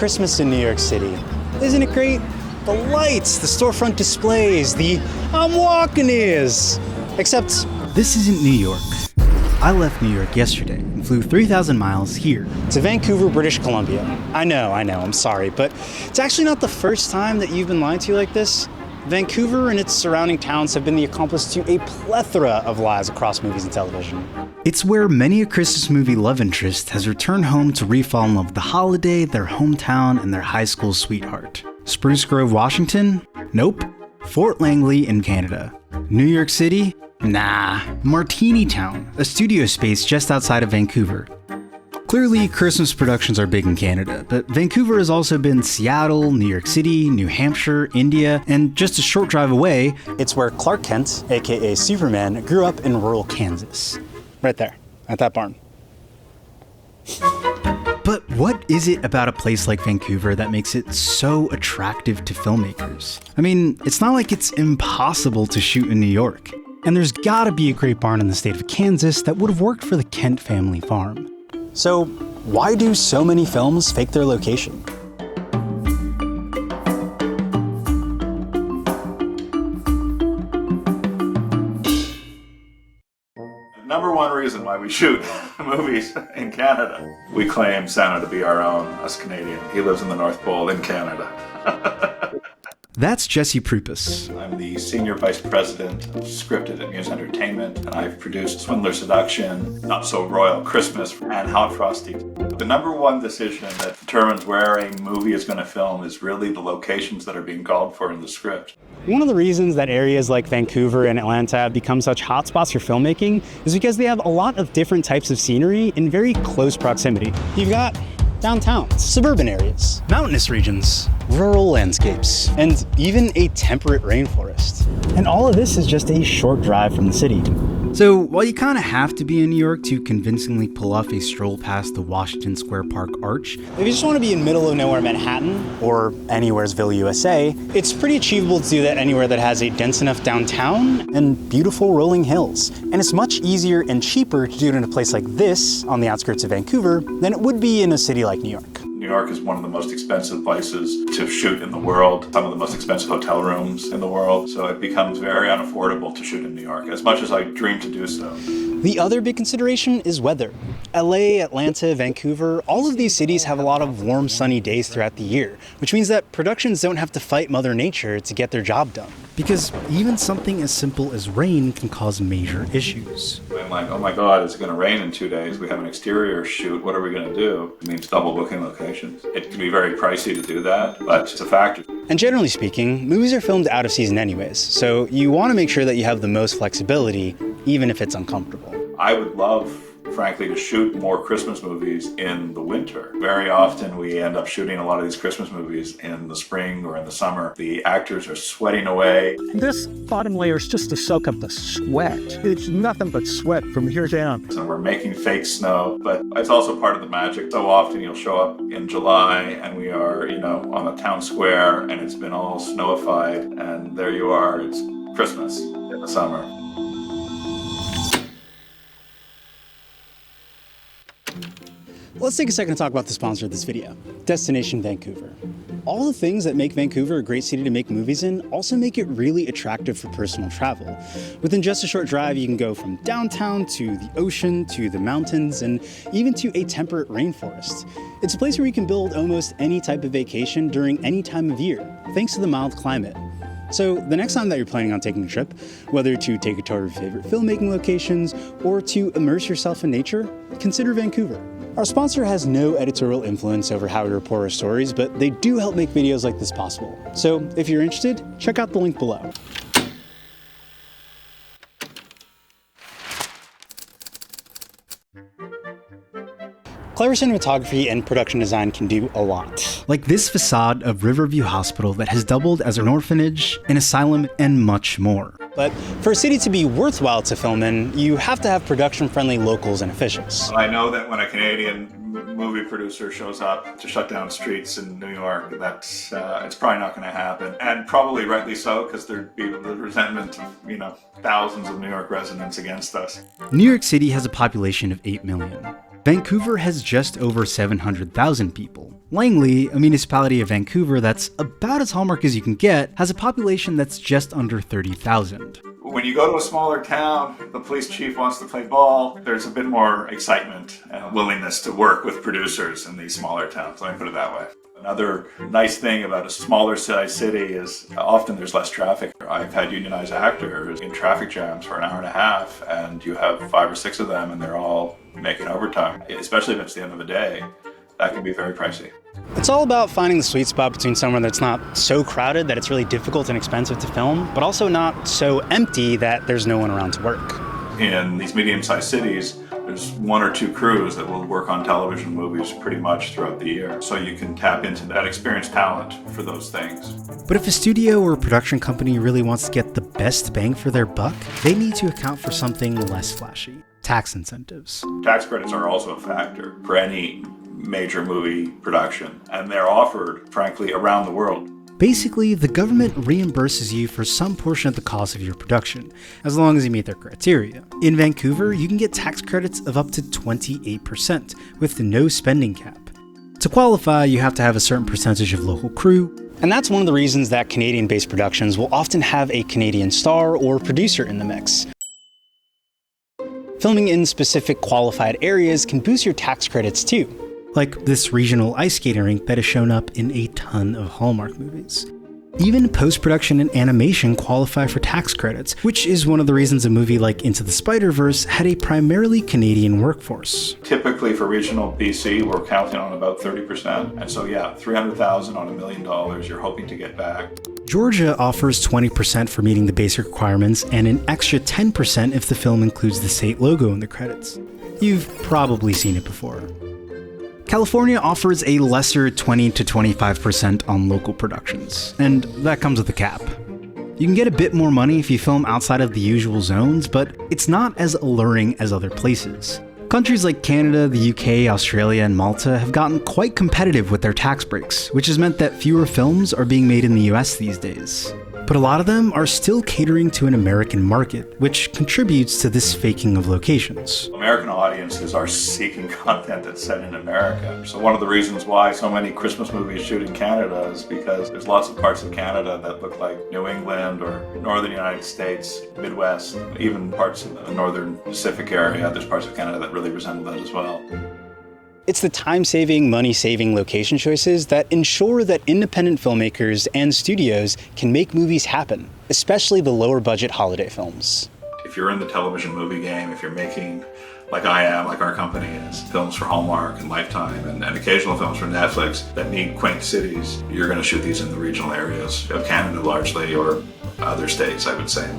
Christmas in New York City. Isn't it great? The lights, the storefront displays, the I'm walking is. Except this isn't New York. I left New York yesterday and flew 3,000 miles here to Vancouver, British Columbia. I know, I'm sorry, but it's actually not the first time that you've been lied to like this. Vancouver and its surrounding towns have been the accomplice to a plethora of lies across movies and television. It's where many a Christmas movie love interest has returned home to re-fall in love with the holiday, their hometown, and their high school sweetheart. Spruce Grove, Washington? Nope. Fort Langley in Canada. New York City? Nah. Martini Town, a studio space just outside of Vancouver. Clearly, Christmas productions are big in Canada, but Vancouver has also been Seattle, New York City, New Hampshire, India, and just a short drive away, it's where Clark Kent, aka Superman, grew up in rural Kansas. Right there, at that barn. But what is it about a place like Vancouver that makes it so attractive to filmmakers? I mean, it's not like it's impossible to shoot in New York. And there's gotta be a great barn in the state of Kansas that would have worked for the Kent family farm. So, why do so many films fake their location? Number one reason why we shoot movies in Canada. We claim Santa to be our own, us Canadian. He lives in the North Pole in Canada. That's Jesse Prupus. I'm the Senior Vice President of Scripted and News Entertainment, and I've produced Swindler Seduction, Not So Royal Christmas, and Hot Frosty. The number one decision that determines where a movie is going to film is really the locations that are being called for in the script. One of the reasons that areas like Vancouver and Atlanta have become such hotspots for filmmaking is because they have a lot of different types of scenery in very close proximity. You've got downtowns, suburban areas, mountainous regions, rural landscapes, and even a temperate rainforest. And all of this is just a short drive from the city. So while you kind of have to be in New York to convincingly pull off a stroll past the Washington Square Park Arch, if you just want to be in middle of nowhere Manhattan or anywheresville, USA, it's pretty achievable to do that anywhere that has a dense enough downtown and beautiful rolling hills. And it's much easier and cheaper to do it in a place like this on the outskirts of Vancouver than it would be in a city like New York. New York is one of the most expensive places to shoot in the world, some of the most expensive hotel rooms in the world, so it becomes very unaffordable to shoot in New York, as much as I dream to do so. The other big consideration is weather. LA, Atlanta, Vancouver, all of these cities have a lot of warm, sunny days throughout the year, which means that productions don't have to fight Mother Nature to get their job done. Because even something as simple as rain can cause major issues. I'm like, oh my God, it's going to rain in 2 days. We have an exterior shoot. What are we going to do? It means double booking locations. It can be very pricey to do that, but it's a factor. And generally speaking, movies are filmed out of season anyways, so you want to make sure that you have the most flexibility, even if it's uncomfortable. I would love, frankly, to shoot more Christmas movies in the winter. Very often we end up shooting a lot of these Christmas movies in the spring or in the summer. The actors are sweating away. This bottom layer is just to soak up the sweat. It's nothing but sweat from here down. So we're making fake snow, but it's also part of the magic. So often you'll show up in July and we are, on a town square and it's been all snowified and there you are, it's Christmas in the summer. Let's take a second to talk about the sponsor of this video, Destination Vancouver. All the things that make Vancouver a great city to make movies in also make it really attractive for personal travel. Within just a short drive, you can go from downtown to the ocean, to the mountains, and even to a temperate rainforest. It's a place where you can build almost any type of vacation during any time of year, thanks to the mild climate. So the next time that you're planning on taking a trip, whether to take a tour of your favorite filmmaking locations or to immerse yourself in nature, consider Vancouver. Our sponsor has no editorial influence over how we report our stories, but they do help make videos like this possible. So if you're interested, check out the link below. Clever cinematography and production design can do a lot. Like this facade of Riverview Hospital that has doubled as an orphanage, an asylum, and much more. But for a city to be worthwhile to film in, you have to have production-friendly locals and officials. I know that when a Canadian movie producer shows up to shut down streets in New York, that's it's probably not going to happen, and probably rightly so, because there'd be the resentment of thousands of New York residents against us. New York City has a population of 8 million. Vancouver has just over 700,000 people. Langley, a municipality of Vancouver that's about as hallmark as you can get, has a population that's just under 30,000. When you go to a smaller town, the police chief wants to play ball. There's a bit more excitement and willingness to work with producers in these smaller towns. Let me put it that way. Another nice thing about a smaller sized city is often there's less traffic. I've had unionized actors in traffic jams for an hour and a half, and you have 5 or 6 of them, and they're all making overtime. Especially if it's the end of the day, that can be very pricey. It's all about finding the sweet spot between somewhere that's not so crowded that it's really difficult and expensive to film, but also not so empty that there's no one around to work. In these medium-sized cities, there's 1 or 2 crews that will work on television movies pretty much throughout the year. So you can tap into that experienced talent for those things. But if a studio or production company really wants to get the best bang for their buck, they need to account for something less flashy: tax incentives. Tax credits are also a factor for any major movie production, and they're offered, frankly, around the world. Basically, the government reimburses you for some portion of the cost of your production, as long as you meet their criteria. In Vancouver, you can get tax credits of up to 28%, with no spending cap. To qualify, you have to have a certain percentage of local crew. And that's one of the reasons that Canadian-based productions will often have a Canadian star or producer in the mix. Filming in specific qualified areas can boost your tax credits too. Like this regional ice skating rink that has shown up in a ton of Hallmark movies. Even post-production and animation qualify for tax credits, which is one of the reasons a movie like Into the Spider-Verse had a primarily Canadian workforce. Typically for regional BC, we're counting on about 30%. And so yeah, $300,000 on $1 million you're hoping to get back. Georgia offers 20% for meeting the basic requirements and an extra 10% if the film includes the state logo in the credits. You've probably seen it before. California offers a lesser 20 to 25% on local productions, and that comes with a cap. You can get a bit more money if you film outside of the usual zones, but it's not as alluring as other places. Countries like Canada, the UK, Australia, and Malta have gotten quite competitive with their tax breaks, which has meant that fewer films are being made in the US these days. But a lot of them are still catering to an American market, which contributes to this faking of locations. American audiences are seeking content that's set in America. So one of the reasons why so many Christmas movies shoot in Canada is because there's lots of parts of Canada that look like New England or northern United States, Midwest, even parts of the northern Pacific area. There's parts of Canada that really resemble that as well. It's the time-saving, money-saving location choices that ensure that independent filmmakers and studios can make movies happen, especially the lower-budget holiday films. If you're in the television movie game, if you're making, like I am, like our company is, films for Hallmark and Lifetime and occasional films for Netflix that need quaint cities, you're going to shoot these in the regional areas of Canada largely, or other states, I would say.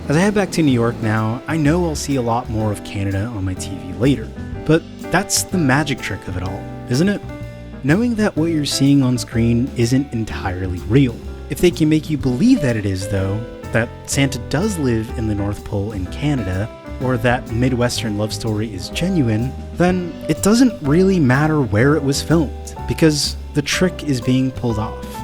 As I head back to New York now, I know I'll see a lot more of Canada on my TV later, but that's the magic trick of it all, isn't it? Knowing that what you're seeing on screen isn't entirely real. If they can make you believe that it is, though, that Santa does live in the North Pole in Canada, or that Midwestern love story is genuine, then it doesn't really matter where it was filmed, because the trick is being pulled off.